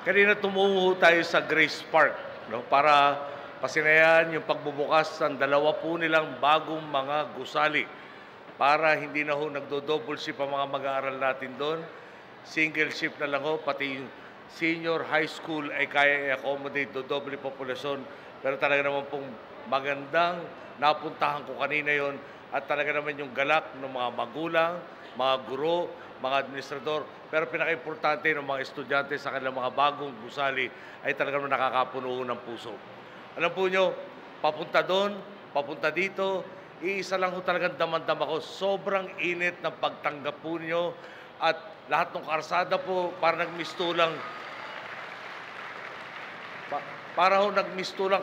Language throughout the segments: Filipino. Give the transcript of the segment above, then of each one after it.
Kanina tumuho tayo sa Grace Park, no, para pasinayan yung pagbubukas ng dalawa po nilang bagong mga gusali para hindi na ho nagdo-double shift ang mga mag-aaral natin doon. Single shift na lang ho, pati yung senior high school ay kaya i-accommodate do doble populasyon. Pero talaga naman pong magandang napuntahan ko kanina yon at talaga naman yung galak ng mga magulang, mga guro, mga administrador, pero pinaka-importante ng mga estudyante sa kanilang mga bagong gusali ay talagang nakakapuno ng puso. Alam po nyo, papunta doon, papunta dito, iisa lang ho talagang damandam ako. Sobrang init ng pagtanggap po nyo at lahat ng karsada po para nagmistulang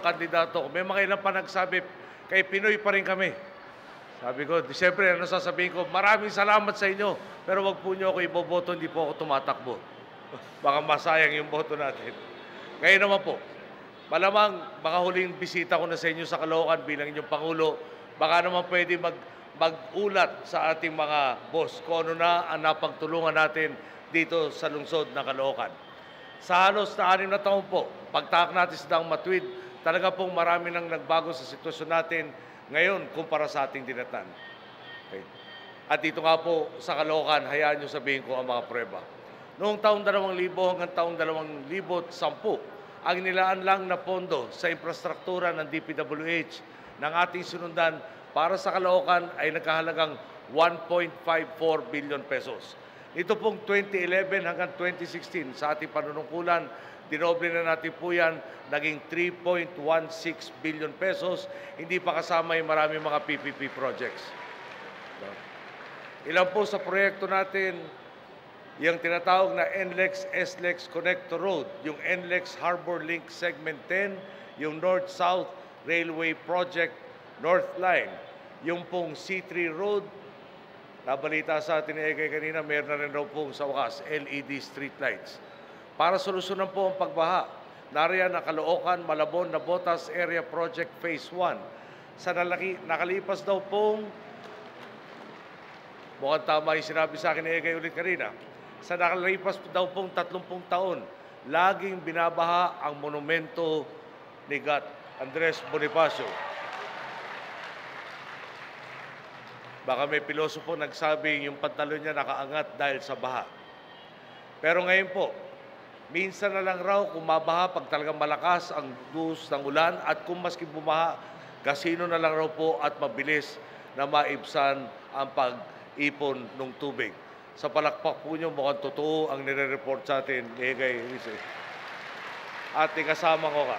kandidato ko. May mga ilang pa nagsabi, kay Pinoy pa rin kami. Sabi ko, siyempre, ano sasabihin ko, maraming salamat sa inyo, pero wag po nyo ako iboboto, hindi po ako tumatakbo. Baka masayang yung boto natin. Ngayon naman po, malamang baka huling bisita ko na sa inyo sa Caloocan bilang inyong Pangulo, baka naman pwede mag-ulat sa ating mga boss kung ano na ang napagtulungan natin dito sa lungsod ng Caloocan. Sa halos na 6 na taon po, pagtahak natin sa Daang Matuwid, talaga pong marami nang nagbago sa sitwasyon natin ngayon kumpara sa ating dinatan. Okay. At dito nga po sa Caloocan, hayaan nyo sabihin ko ang mga prueba. Noong taong 2000 hanggang taong 2010, ang nilaan lang na pondo sa infrastruktura ng DPWH ng ating sinundan para sa Caloocan ay nagkahalagang 1.54 billion pesos. Ito pong 2011 hanggang 2016 sa ating panunungkulan, dinoble na natin po yan, naging 3.16 billion pesos, hindi pa kasama yung maraming mga PPP projects. Ilan po sa proyekto natin, yung tinatawag na NLEX-SLEX Connector Road, yung NLEX Harbor Link Segment 10, yung North-South Railway Project North Line, yung pong C3 Road, nabalita sa atin ni Egay kanina, meron na rin raw pong sa wakas LED street lights. Para solusyonan po ang pagbaha, nariyan ang Caloocan, Malabon, Nabotas Area Project Phase 1. Sa nakalipas daw pong, mukhang tama yung sinabi sa akin ni Egay ulit kanina, sa nakalipas daw pong 30 taon, laging binabaha ang monumento ni Gat Andres Bonifacio. Baka may pilosopo nagsabi yung pantalon niya nakaangat dahil sa baha. Pero ngayon po, minsan na lang raw kung mabaha pag talagang malakas ang dus ng ulan at kung maski bumaha, kasino na lang raw po at mabilis na maibsan ang pag-ipon ng tubig. Sa palakpak po nyo, mukhang totoo ang nire-report sa atin ni Egay Rizal. At kasama ko ka.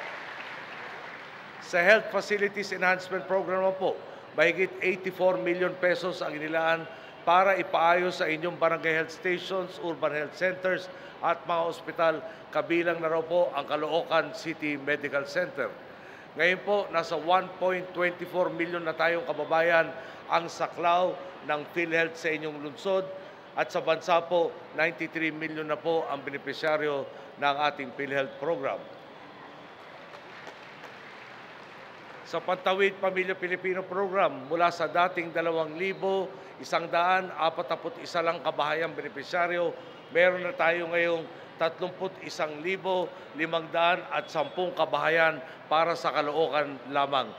Sa Health Facilities Enhancement Program po, mahigit 84 million pesos ang inilaan para ipaayos sa inyong barangay health stations, urban health centers at mga ospital. Kabilang na raw po ang Caloocan City Medical Center. Ngayon po, nasa 1.24 million na tayong kababayan ang saklaw ng PhilHealth sa inyong lungsod at sa bansa po, 93 million na po ang benepisyaryo ng ating PhilHealth program. Sa Pantawid Pamilya Pilipino Program, mula sa dating 2,141 lang kabahayang benepisyaryo, meron na tayo ngayong 31,510 kabahayan para sa Caloocan lamang.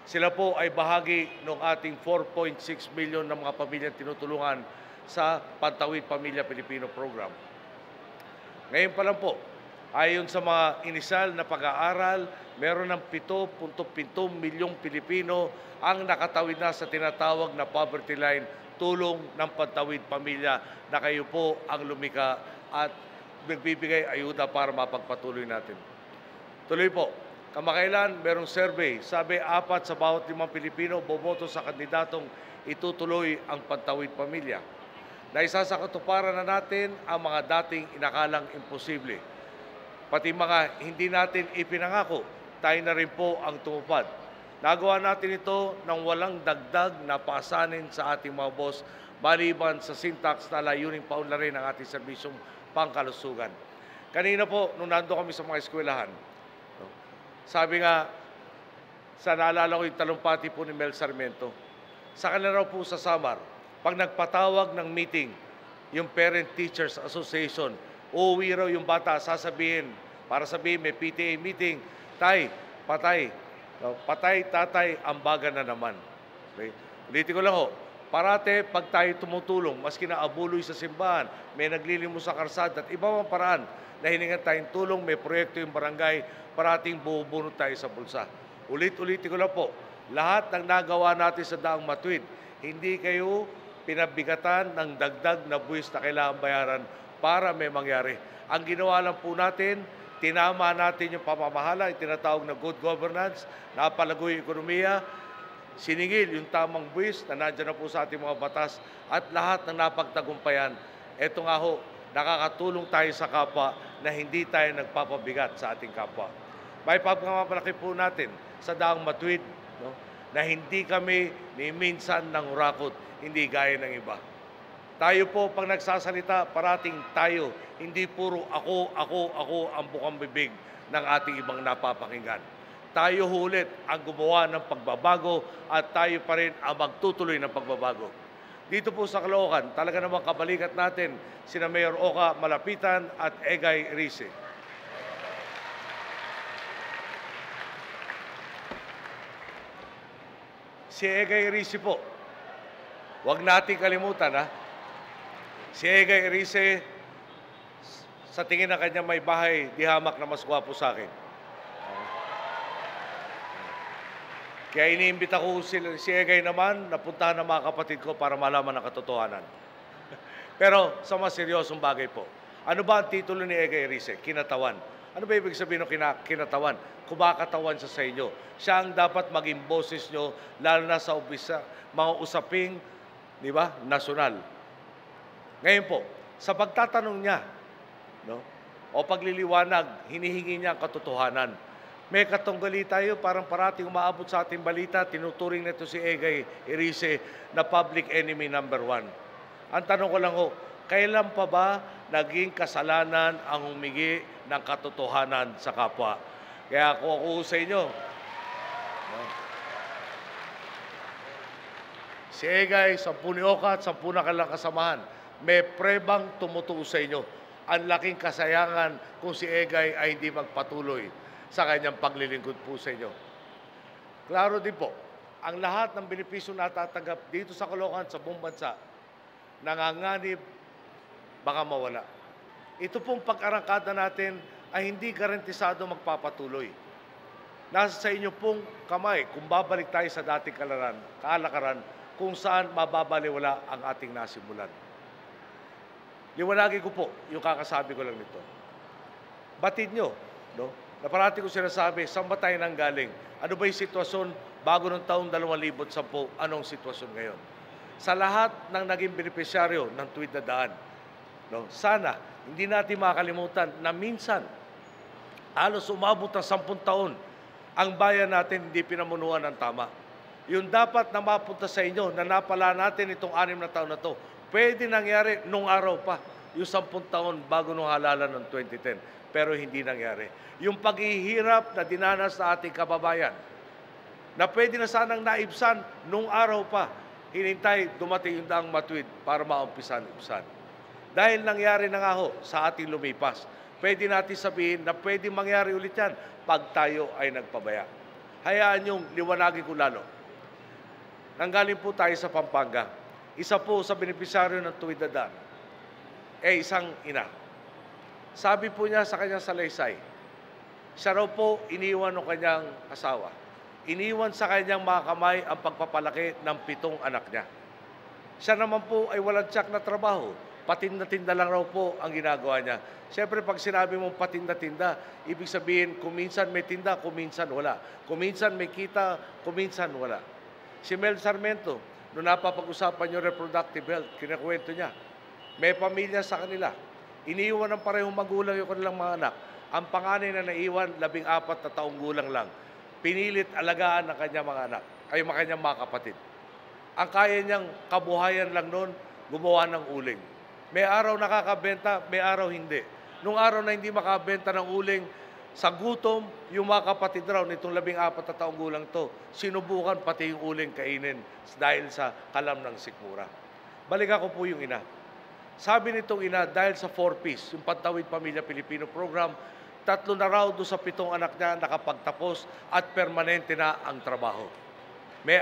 Sila po ay bahagi ng ating 4.6 million na mga pamilyang tinutulungan sa Pantawid Pamilya Pilipino Program. Ngayon pa lang po, ayon sa mga inisyal na pag-aaral, meron ng 7.7 milyong Pilipino ang nakatawid na sa tinatawag na poverty line, tulong ng Pantawid Pamilya na kayo po ang lumika at nagbibigay ayuda para mapagpatuloy natin. Tuloy po, kamakailan merong survey, sabi 4 sa bawat 5 Pilipino boboto sa kandidatong itutuloy ang Pantawid Pamilya. Naisa sa katuparan na natin ang mga dating inakalang imposible. Pati mga hindi natin ipinangako, tayo na rin po ang tumupad. Nagawa natin ito nang walang dagdag na paasanin sa ating mga boss, maliban sa syntax na layuning paunlarin ang ating serbisyong pangkalusugan. Kanina po, nung nando kami sa mga eskwelahan, sabi nga, sa naalala ko yung talumpati po ni Mel Sarmiento, sa kanila raw po sa Samar, pag nagpatawag ng meeting, yung Parent Teachers Association, uuwi raw yung bata, sasabihin, Para sabihin, may PTA meeting, tay, patay, no? Patay, tatay, ambagan na naman. Okay? Ulitin ko lang ho, parate pag tayo tumutulong, maski na abuloy sa simbahan, may naglilimos sa karsada at iba pang paraan na hiningan tayong tulong, may proyekto yung barangay, parating bubunot tayo sa bulsa. Ulit-ulitin ko lang po, lahat ng nagawa natin sa Daang Matuwid, hindi kayo pinabigatan ng dagdag na buwis na kailangan bayaran para may mangyari. Ang ginawa lang po natin, tinama natin yung pamamahala, yung tinatawag na good governance, napalago yung ekonomiya, siningil yung tamang buwis na nandiyan na po sa ating mga batas at lahat ng napagtagumpayan. Ito nga ho, nakakatulong tayo sa kapwa na hindi tayo nagpapabigat sa ating kapwa. May pagpapalaki po natin sa Daang Matuwid, no? Na hindi kami ni minsan ng urakot, hindi gaya ng iba. Tayo po, pag nagsasalita, parating tayo, hindi puro ako ang bukang bibig ng ating ibang napapakinggan. Tayo hulit ang gumawa ng pagbabago at tayo pa rin ang magtutuloy ng pagbabago. Dito po sa Caloocan, talaga namang kabalikat natin sina Mayor Oka Malapitan at Egay Rice. Si Egay Rice po, huwag nating kalimutan ha. Si Egay Rice, sa tingin ng kanya may bahay, di hamak na mas gwapo sa akin. Kaya iniimbita ko si Egay naman, napuntahan ng mga kapatid ko para malaman ang katotohanan. Pero sa mas seryosong bagay po, ano ba ang titulo ni Egay Rice? Kinatawan. Ano ba ibig sabihin ng kinatawan? Kumakatawan siya sa inyo. Siya ang dapat maging boses nyo, lalo na sa mga usaping, di ba, nasyonal. Ngayon po, sa pagtatanong niya, no, o pagliliwanag, hinihingi niya ang katotohanan. May katunggali tayo, parang parating umaabot sa ating balita, tinuturing nito si Egay Rice na public enemy number 1. Ang tanong ko lang ho, kailan pa ba naging kasalanan ang humingi ng katotohanan sa kapwa? Kaya ako sa inyo, no? Si Egay, 10 ni Oka at 10 na kanilang kasamahan, may prebang tumutuo sa inyo. Ang laking kasayangan kung si Egay ay hindi magpatuloy sa kanyang paglilingkod po sa inyo. Klaro din po, ang lahat ng benepisyo na natatanggap dito sa Caloocan, sa buong bansa, nanganganib, baka mawala. Ito pong pag-arangkada natin ay hindi garantisado magpapatuloy. Nasa sa inyo pong kamay kung babalik tayo sa dating kalakaran kung saan mababaliwala ang ating nasimulan. Liwanagin ko po yung kakasabi ko lang nito. Batid nyo, no? Na parati ko sinasabi, saan ba tayo nanggaling? Ano ba yung sitwasyon bago ng taong 2010? Anong sitwasyon ngayon? Sa lahat ng naging benepisyaryo ng Tuwid na Daan, no? Sana hindi natin makalimutan na minsan, halos umabot ng 10 taon, ang bayan natin hindi pinamunuan ng tama. Yung dapat na mapunta sa inyo, na napala natin itong 6 na taon na to, pwede nangyari nung araw pa, yung 10 taon bago nung halalan ng 2010. Pero hindi nangyari. Yung paghihirap na dinanas sa ating kababayan, na pwede na sanang naibsan nung araw pa, hinintay dumating yung Daang Matuwid para maumpisan-ibsan. Dahil nangyari na nga ho sa ating lumipas, pwede natin sabihin na pwede mangyari ulit yan pag tayo ay nagpabaya. Hayaan yung liwanagin ko lalo. Nanggaling po tayo sa Pampanga. Isa po sa benepisyaryo ng Tuwid na Daan, isang ina. Sabi po niya sa kanyang salaysay, siya raw po iniwan ng kanyang asawa. Iniwan sa kanyang mga kamay ang pagpapalaki ng 7 anak niya. Siya naman po ay walang tiyak na trabaho. Patinda-tinda lang raw po ang ginagawa niya. Siyempre, pag sinabi mong patinda-tinda, ibig sabihin, kuminsan may tinda, kuminsan wala. Kuminsan may kita, kuminsan wala. Si Mel Sarmiento, noong napapag-usapan yung reproductive health, kinakwento niya, may pamilya sa kanila. Iniiwan ng parehong magulang yung kanilang mga anak. Ang panganay na naiwan, 14 na taong gulang lang. Pinilit alagaan ng kanyang mga anak, ay kanyang mga kapatid. Ang kaya niyang kabuhayan lang noon, gumawa ng uling. May araw nakakabenta, may araw hindi. Nung araw na hindi makabenta ng uling, sa gutom, yung mga kapatid raw nitong 14 na taong gulang to, sinubukan pati yung uling kainin dahil sa kalam ng sikmura. Balikan ko po yung ina. Sabi nitong ina, dahil sa 4Ps, yung Pantawid Pamilya Pilipino Program, 3 na raw doon sa 7 anak niya nakapagtapos at permanente na ang trabaho. May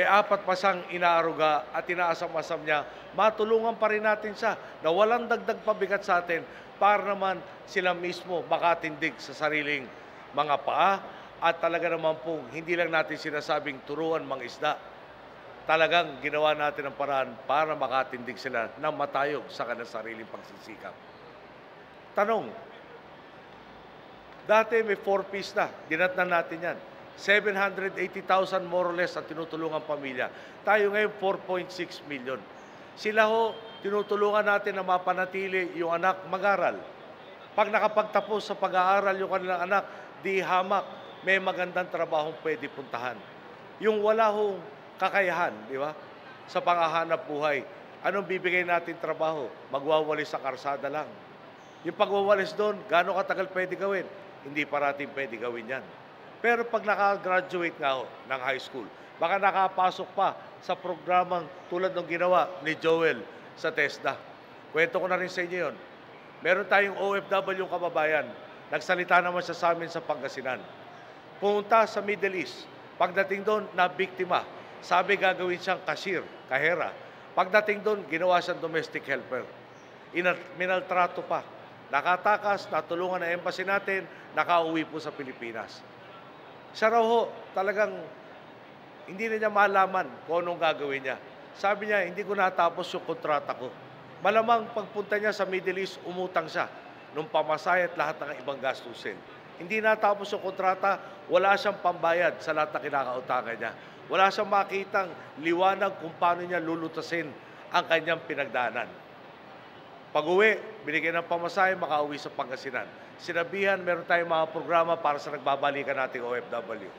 apat pa siyang inaaruga at inaasam-asam niya, matulungan pa rin natin siya na walang dagdag pabigat sa atin para naman sila mismo makatindig sa sariling mga paa at talaga naman pong hindi lang natin sinasabing turuan mga isda. Talagang ginawa natin ang paraan para makatindig sila ng matayog sa kanilang sariling pagsisikap. Tanong, dati may 4-piece na, dinatnan natin yan. 780,000 more or less ang tinutulungan pamilya. Tayo ngayon 4.6 million. Sila ho, tinutulungan natin na mapanatili yung anak mag-aral. Pag nakapagtapos sa pag-aaral yung kanilang anak, di hamak, may magandang trabahong pwede puntahan. Yung wala hong kakayahan, di ba? Sa panghahanap buhay, anong bibigay natin trabaho? Magwawalis sa karsada lang. Yung pagwawalis doon, gaano katagal pwede gawin? Hindi parating pwede gawin yan. Pero pag nakagraduate nga ho ng high school, baka nakapasok pa sa programang tulad ng ginawa ni Joel sa TESDA. Kwento ko na rin sa inyo yun. Meron tayong OFW kababayan. Nagsalita naman siya sa amin sa Pangasinan. Pumunta sa Middle East. Pagdating doon, nabiktima. Sabi gagawin siyang cashier, kahera. Pagdating doon, ginawa siyang domestic helper. Minaltrato pa. Nakatakas, natulungan ng embassy natin, nakauwi po sa Pilipinas. Siya raw ho, talagang hindi na niya malaman kung anong gagawin niya. Sabi niya, hindi ko natapos yung kontrata ko. Malamang pagpunta niya sa Middle East, umutang siya nung pamasaya at lahat ng ibang gastusin. Hindi natapos yung kontrata, wala siyang pambayad sa lahat na kinakautangan niya. Wala siyang makitang liwanag kung paano niya lulutasin ang kanyang pinagdaanan. Pag-uwi, binigyan ng pamasahe, makauwi sa Pangasinan. Sinabihan, meron tayong mga programa para sa nagbabalikan nating OFW.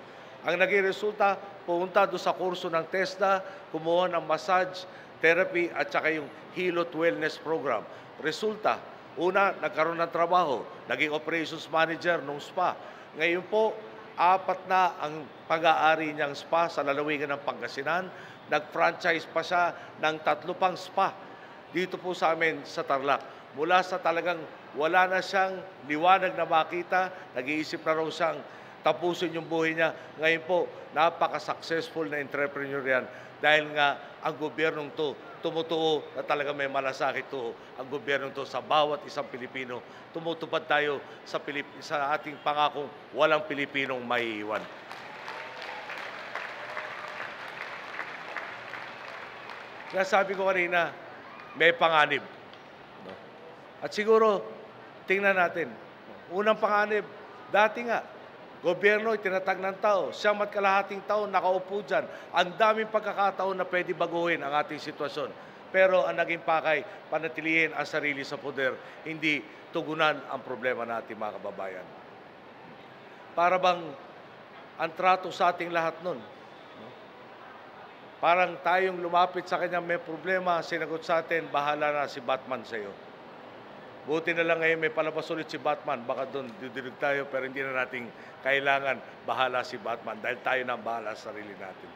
Ang naging resulta, pumunta doon sa kurso ng TESDA, kumuha ng massage, therapy, at saka yung Hilot Wellness Program. Resulta, una, nagkaroon ng trabaho, naging operations manager ng spa. Ngayon po, 4 na ang pag-aari niyang spa sa lalawigan ng Pangasinan. Nag-franchise pa siya ng 3 pang spa dito po sa amin sa Tarlac. Mula sa talagang wala na siyang liwanag na makita, nag-iisip na raw siyang tapusin yung buhay niya. Ngayon po, napaka-successful na entrepreneur yan dahil nga ang gobyernong to tumutuo na talaga may malasakit to. Ang gobyernong to sa bawat isang Pilipino, tumutupad tayo sa ating pangakong walang Pilipinong maiiwan. Kaya sabi ko kanina, may panganib. At siguro, tingnan natin. Unang panganib, dati nga, gobyerno itinatag ng tao, 9.5 taon nakaupo dyan. Ang daming pagkakataon na pwede baguhin ang ating sitwasyon. Pero ang naging pakay, panatilihin ang sarili sa poder, hindi tugunan ang problema natin mga kababayan. Para bang ang trato sa ating lahat nun? Parang tayong lumapit sa kanya may problema, sinagot sa atin, bahala na si Batman sa iyo. Buti na lang ngayon may palabas ulit si Batman, baka doon didinig tayo pero hindi na natin kailangan bahala si Batman dahil tayo na bahala sa sarili natin.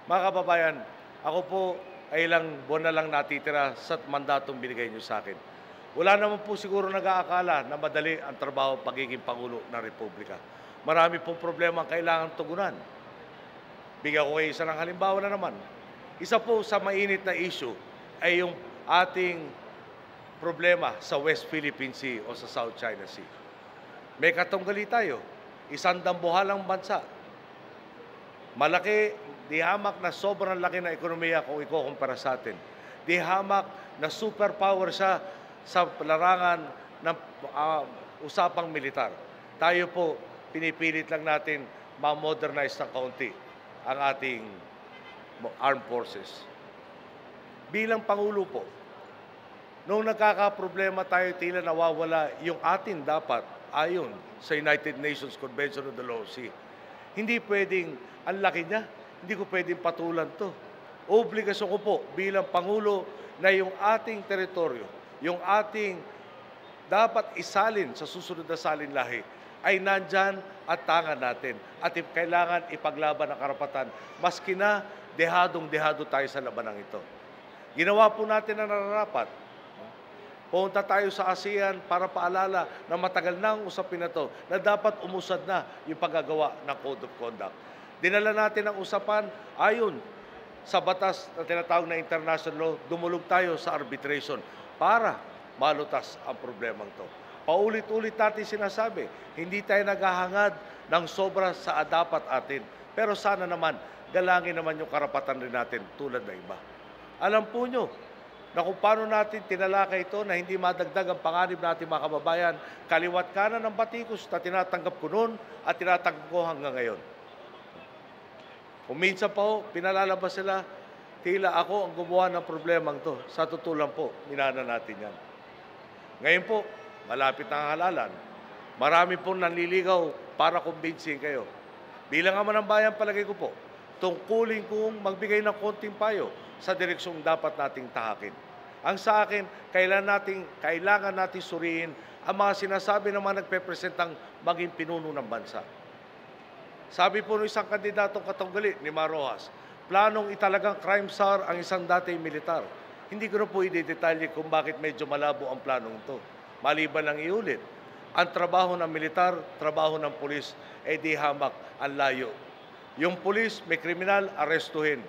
Mga kababayan, ako po ay ilang buwan na lang natitira sa mandatong binigay niyo sa akin. Wala naman po siguro nag-aakala na madali ang trabaho pagiging Pangulo ng Republika. Marami pong problema ang kailangan tugunan. Bigyan ko kayo isa ng halimbawa na naman. Isa po sa mainit na issue ay yung ating problema sa West Philippine Sea o sa South China Sea. May katunggali tayo, isang dambuhalang bansa. Malaki, di hamak na sobrang laki na ekonomiya kung ikukumpara sa atin. Di hamak na superpower siya sa larangan ng usapang militar. Tayo po, pinipilit lang natin ma-modernize ng kaunti ang ating armed forces. Bilang Pangulo po, nung nagkakaproblema tayo, tila nawawala yung atin dapat ayon sa United Nations Convention on the Law of Sea. Hindi pwedeng, ang laki niya, hindi ko pwedeng patulan to. Obligasyon ko po bilang Pangulo na yung ating teritoryo, yung ating dapat isalin sa susunod na salinlahi, ay nandyan at tangan natin. At kailangan ipaglaban ang karapatan, maski na dehadong-dehado tayo sa labanang ito. Ginawa po natin ang nararapat. Pumunta tayo sa ASEAN para paalala na matagal na ang usapin na to na dapat umusad na yung paggagawa ng Code of Conduct. Dinala natin ang usapan ayon sa batas na tinatawag na international law, dumulog tayo sa arbitration para malutas ang problemang to. Paulit-ulit natin sinasabi, hindi tayo naghahangad ng sobra sa dapat atin. Pero sana naman, galangin naman yung karapatan rin natin tulad ng iba. Alam po nyo na kung paano natin tinalakay ito na hindi madagdag ang panganib natin mga kababayan, kaliwat kanan ng batikos na tinatanggap ko noon at tinatanggap ko hanggang ngayon. Kung minsan pa ho, pinalalabas sila, tila ako ang gumawa ng problemang to. Sa tutulan po, minana natin yan. Ngayon po, malapit na ang halalan. Marami pong nanliligaw para kumbinsin kayo. Bilang ama ng bayan, palagay ko po, tungkulin kong magbigay ng konting payo sa direksyong dapat nating tahakin. Ang sa akin, kailangan natin suriin ang mga sinasabi ng mga nagpepresentang maging pinuno ng bansa. Sabi po ng isang kandidatong katunggali ni Mar Rojas, planong italagang crime czar ang isang dating militar. Hindi ko na po i-detalye kung bakit medyo malabo ang planong ito. Maliban lang iulit, ang trabaho ng militar, trabaho ng pulis, di hamak ang layo. Yung pulis, may kriminal, arestuhin.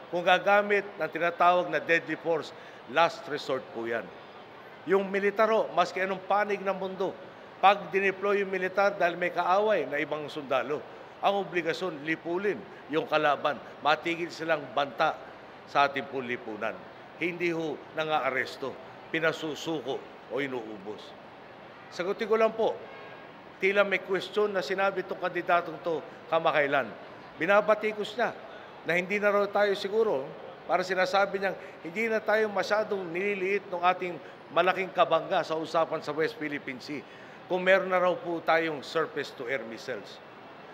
Kung gagamit ng tinatawag na deadly force, last resort po yan. Yung militar ho, maski anong panig ng mundo, pag dineploy yung militar dahil may kaaway na ibang sundalo, ang obligasyon, lipulin yung kalaban. Matigil silang banta sa ating pong lipunan. Hindi ho nang-aaresto, pinasusuko o inuubos. Sagutin ko lang po, tila may question na sinabi itong kandidatong to kamakailan. Binabatikos niya na hindi na raw tayo siguro, para sinasabi niyang hindi na tayo masyadong nililiit ng ating malaking kabangga sa usapan sa West Philippine Sea kung meron na raw po tayong surface-to-air missiles.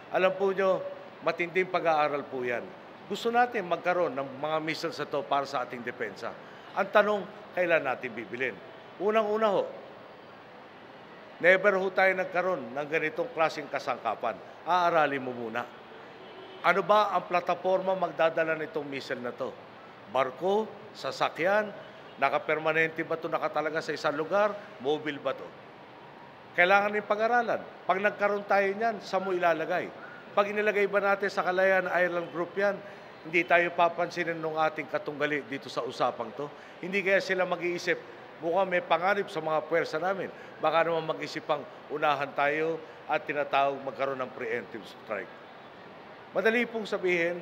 Alam po nyo, matinding pag-aaral po yan. Gusto natin magkaroon ng mga missiles na to para sa ating depensa. Ang tanong, kailan natin bibilin? Unang-una ho, never ho tayo nagkaroon ng ganitong klaseng kasangkapan. Aaralin mo muna. Ano ba ang plataforma magdadala nitong missile na to? Barko, sasakyan, nakapermanente ba ito nakatalaga sa isang lugar? Mobile ba ito? Kailangan din pag-aralan. Pag nagkaroon tayo niyan, saan mo ilalagay? Pag inilagay ba natin sa Kalayaan Island Group yan, hindi tayo papansinin ng ating katunggali dito sa usapang to. Hindi kaya sila mag-iisip, mukhang may panganib sa mga puwersa namin. Baka naman mag-isipang unahan tayo at tinatawag magkaroon ng preemptive strike. Madali pong sabihin,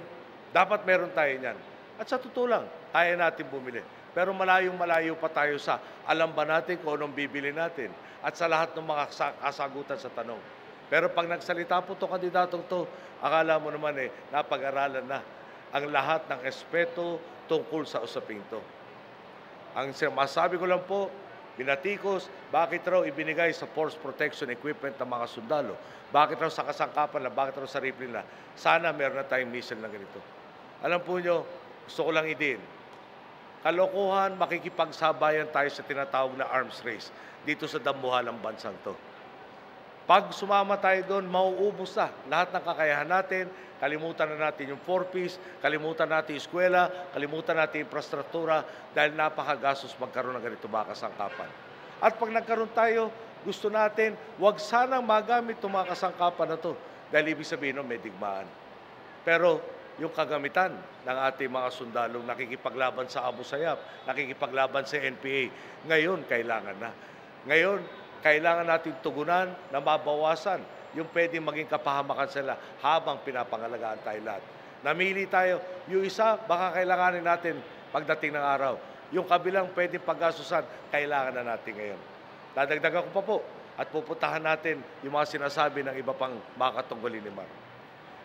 dapat meron tayo niyan. At sa totoo lang, kaya natin bumili. Pero malayong-malayo pa tayo sa alam ba natin kung anong bibili natin at sa lahat ng mga kasagutan sa tanong. Pero pag nagsalita po itong kandidatong to, akala mo naman napag-aralan na ang lahat ng espeto tungkol sa usaping to. Ang masabi ko lang po, binatikos, bakit raw ibinigay sa force protection equipment ng mga sundalo? Bakit raw sa kasangkapan na, bakit raw sa rifle na? Sana meron na tayong missile na ganito. Alam po nyo, gusto ko lang idin, kalokohan, makikipagsabayan tayo sa tinatawag na arms race dito sa dambuhalang bansang to. Pag sumama tayo doon, mauubos na lahat ng kakayahan natin, kalimutan na natin yung 4Ps, kalimutan natin yung eskwela, kalimutan natin yung infrastruktura dahil napakagastos magkaroon ng ganito mga kasangkapan. At pag nagkaroon tayo, gusto natin, wag sanang magamit itong mga kasangkapan na to dahil ibig sabihin may digmaan. Pero yung kagamitan ng ating mga sundalong nakikipaglaban sa Abu Sayyaf, nakikipaglaban sa NPA, ngayon kailangan na. Ngayon, kailangan natin tugunan na mabawasan yung pwedeng maging kapahamakan sila habang pinapangalagaan tayo lahat. Namili tayo, yung isa, baka kailanganin natin pagdating ng araw. Yung kabilang pwedeng paggastusan, kailangan na natin ngayon. Dadagdagan ko pa po at pupuntahan natin yung mga sinasabi ng iba pang mga katunggali ni Mar.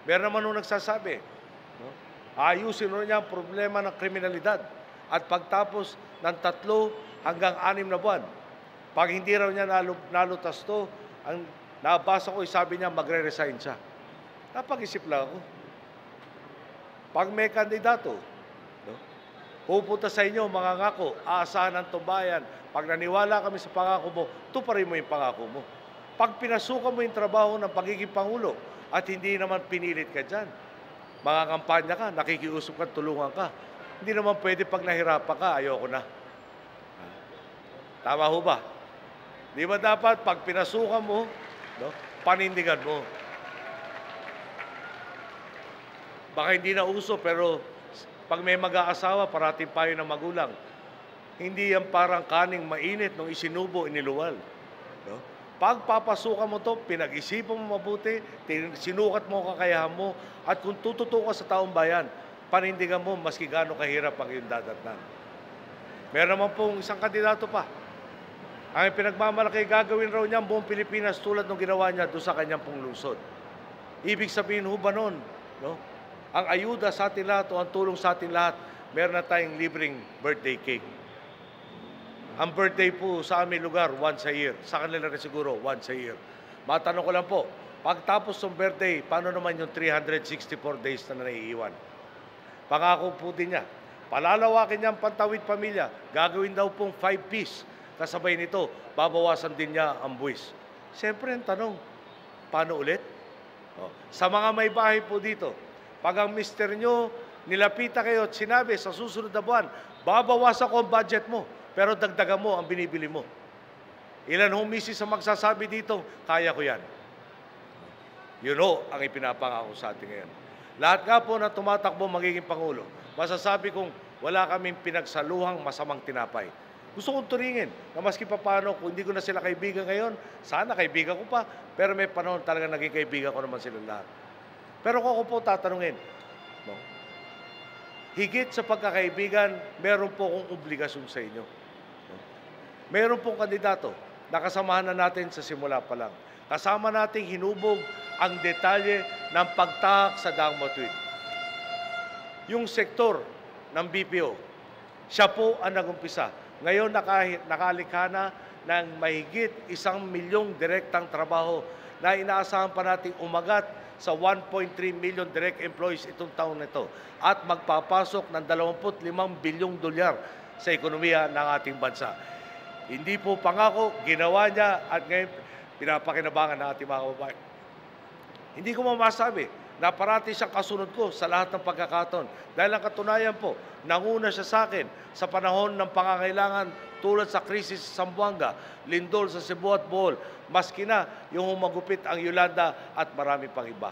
Meron naman nung nagsasabi, ayusin mo niya ang problema ng kriminalidad at pagtapos ng 3 hanggang 6 na buwan. Pag hindi raw niya nalutas to, ang nabasa ko, sabi niya magre-resign siya. Napag-isip lang ako. Pag may kandidato, pupunta sa inyo, mga ngako, aasahan ng tumbayan. Pag naniwala kami sa pangako mo, tuparin mo yung pangako mo. Pag pinasukan mo yung trabaho ng pagiging Pangulo at hindi naman pinilit ka dyan, mga kampanya ka, nakikiusap ka, tulungan ka. Hindi naman pwede pag nahirapan ka, ayoko na. Tama ho ba? Di ba dapat pag pinasukan mo, no, panindigan mo? Baka hindi na uso, pero pag may mag-aasawa, parating payo ng magulang. Hindi yan parang kaning mainit nung isinubo, iniluwal. No? Pag papasukan mo to, pinag-isipan mo mabuti, sinukat mo ang kakayahan mo, at kung tututo ka sa taong bayan, panindigan mo maski gaano kahirap ang iyong dadatnan. Meron naman pong isang kandidato pa. Ang pinagmamalaki gagawin raw niya ang buong Pilipinas tulad ng ginawa niya doon sa kanyang pong lungsod. Ibig sabihin ho ba nun, no? Ang ayuda sa atin lahat o ang tulong sa atin lahat, meron na tayong libreng birthday cake. Ang birthday po sa aming lugar, once a year. Sa kanila rin siguro, once a year. Matanong ko lang po, pagtapos ng birthday, paano naman yung 364 days na naiiwan? Pangako po din niya, palalawakin niya ang Pantawid Pamilya, gagawin daw pong 5 Ps. Kasabay nito, babawasan din niya ang buwis. Siyempre, ang tanong, paano ulit? Sa mga may bahay po dito, pag ang mister nyo, nilapita kayo at sinabi sa susunod na buwan, babawasan ko ang budget mo, pero dagdagan mo ang binibili mo. Ilan hong misis ang magsasabi dito, kaya ko yan. Yun ho ang ipinapangako sa atin ngayon. Lahat nga po na tumatakbo magiging Pangulo, masasabi kong wala kaming pinagsaluhang masamang tinapay. Gusto kong turingin na maski pa paano, kung hindi ko na sila kaibigan ngayon, sana kaibigan ko pa, pero may panahon talaga naging kaibigan ko naman sila lahat. Pero kung ako po tatanungin, no? Higit sa pagkakaibigan, meron po akong obligasyon sa inyo. No? Meron pong kandidato na kasamahan na natin sa simula pa lang. Kasama nating hinubog ang detalye ng pagtahak sa Daang Matuwid. Yung sektor ng BPO, siya po ang nagumpisa. Ngayon nakalikha na ng mahigit 1 milyong direktang trabaho na inaasahan pa nating umagat sa 1.3 million direct employees itong taon na ito at magpapasok ng 25 bilyong dolyar sa ekonomiya ng ating bansa. Hindi po pangako, ginawa niya at ngayon pinapakinabangan ng ating mga kababayan. Hindi ko masabi na parati siyang kasunod ko sa lahat ng pagkakataon. Dahil ang katunayan po, nanguna siya sa akin sa panahon ng pangangailangan tulad sa krisis sa Zamboanga, lindol sa Cebu at Bohol, maski na yung humagupit ang Yolanda at marami pang iba.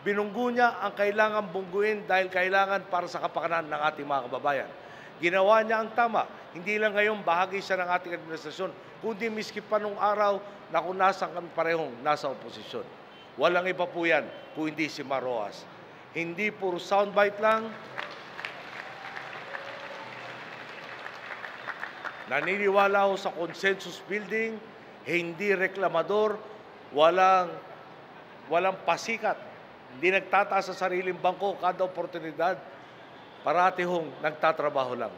Binunggo niya ang kailangan bungguin dahil kailangan para sa kapakanan ng ating mga kababayan. Ginawa niya ang tama, hindi lang ngayon bahagi siya ng ating administrasyon, kundi miski pa nung araw na kung nasa kami parehong nasa oposisyon. Walang iba po yan kung hindi si Maroas. Hindi puro soundbite lang. Naniniwala ako sa consensus building, hindi reklamador, walang pasikat. Hindi nagtataas sa sariling bangko kada oportunidad. Parati hong nagtatrabaho lang.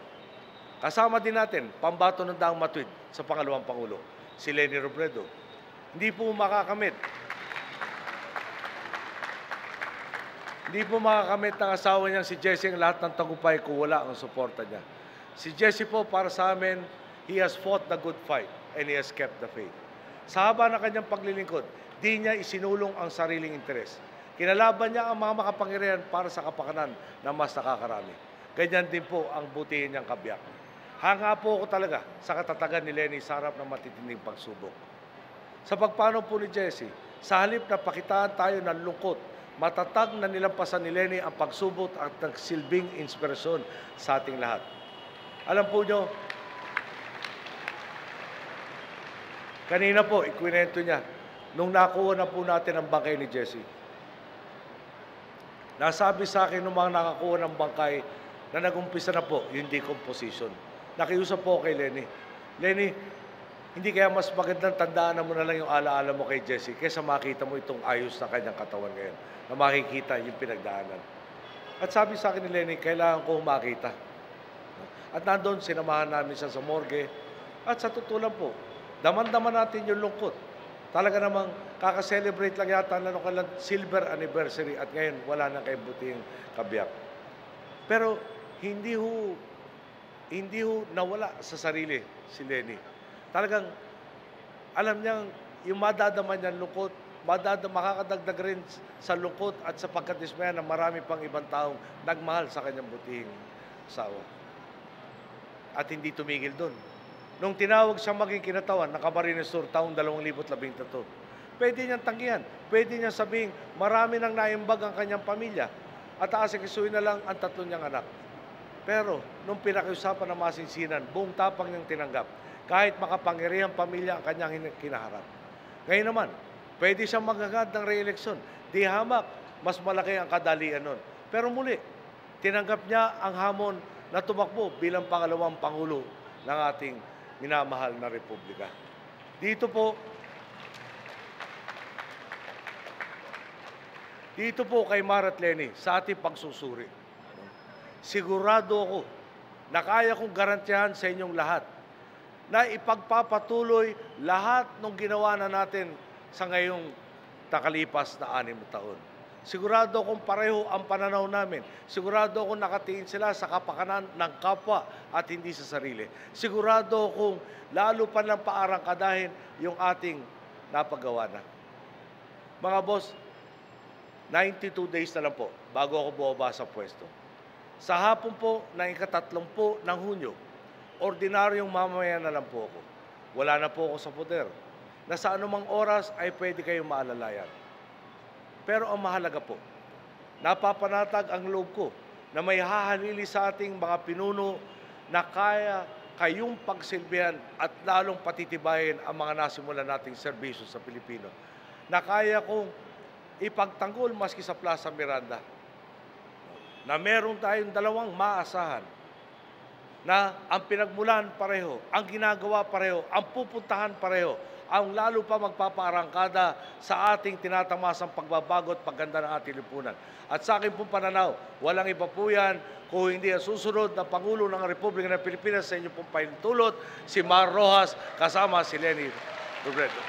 Kasama din natin, pambato ng Daang Matuwid sa pangalawang Pangulo, si Leni Robredo. Hindi po makakamit. Hindi po makakamit ng asawa niyang si Jessie ang lahat ng tagumpay kung wala ang suporta niya. Si Jessie po, para sa amin, he has fought the good fight and he has kept the faith. Sa haba ng kanyang paglilingkod, di niya isinulong ang sariling interes. Kinalaban niya ang mga makapangyarihan para sa kapakanan na mas nakakarami. Ganyan din po ang butihin niyang kabiyak. Hanga po ako talaga sa katatagan ni Leni sa harap ng matitinding pagsubok. Sa pagpanaw po ni Jessie, sa halip na pakitaan tayo ng lungkot, matatag na nilampasan ni Leni ang pagsubok at nagsilbing inspirasyon sa ating lahat. Alam po nyo, kanina po, ikwinento niya, nung nakuha na po natin ang bangkay ni Jessie. Nasabi sa akin ng mga nakakuha ng bangkay na nagumpisa na po yung decomposition. Nakiusap po kay Leni. Leni, hindi kaya mas magandang tandaan mo na lang yung alaala mo kay Jessie kaysa makita mo itong ayos na kanyang katawan ngayon, na makikita yung pinagdaanan. At sabi sa akin ni Leni, kailangan ko makita. At nandoon, sinamahan namin siya sa morgue. At sa tutulan po, daman-daman natin yung lungkot. Talaga namang kakaselebrate lang yata na kailan silver anniversary at ngayon wala nang kaibuting kabiyak. Pero hindi ho nawala sa sarili si Leni. Talagang alam niyang yung madadama niyang lungkot, makakadagdag rin sa lungkot at sa pagkadismaya ng marami pang ibang taong nagmahal sa kanyang butihing asawa. At hindi tumigil doon. nung tinawag siyang maging kinatawan ng Camarines Sur taong 2013. Pwede niyang tanggihan, pwede niyang sabihin, marami nang naimbag ang kanyang pamilya at aasikasuhin na lang ang 3 niyang anak. Pero, nung pinakiusapan ng masinsinan, buong tapang niyang tinanggap, kahit makapangyarihang pamilya ang kanyang kinaharap. Ngayon naman, pwede siyang maghangad ng re-eleksyon. Di hamak, mas malaki ang kadalian nun. Pero muli, tinanggap niya ang hamon na tumakbo bilang pangalawang Pangulo ng ating minamahal na Republika. Dito po kay Mara at Leni, sa ating pagsusuri, sigurado ako na kaya kong garantiyahan sa inyong lahat na ipagpapatuloy lahat ng ginawa na natin sa ngayong nakalipas na 6 na taon. Sigurado akong pareho ang pananaw namin. Sigurado akong nakatingin sila sa kapakanan ng kapwa at hindi sa sarili. Sigurado akong lalo pa ng paarangkadahin yung ating napagawa na. Mga boss, 92 days na lang po bago ako bumaba sa pwesto. Sa hapon po ng ika-30 ng Hunyo, ordinaryong mamamayan na lang po ako. Wala na po ako sa poder. Na sa anumang oras ay pwede kayong maalalayan. Pero ang mahalaga po, napapanatag ang loob ko na may hahalili sa ating mga pinuno na kaya kayong pagsilbihan at lalong patitibayin ang mga nasimulan nating serbisyo sa Pilipino. Na kaya kong ipagtanggol maski sa Plaza Miranda na meron tayong dalawang maasahan na ang pinagmulan pareho, ang ginagawa pareho, ang pupuntahan pareho, ang lalo pa magpapaarangkada sa ating tinatamasang pagbabago at pagganda ng ating lipunan. At sa akin pong pananaw, walang iba po yan kung hindi ang susunod na Pangulo ng Republika ng Pilipinas sa inyo pong paintulot, si Mar Roxas kasama si Leni Robredo.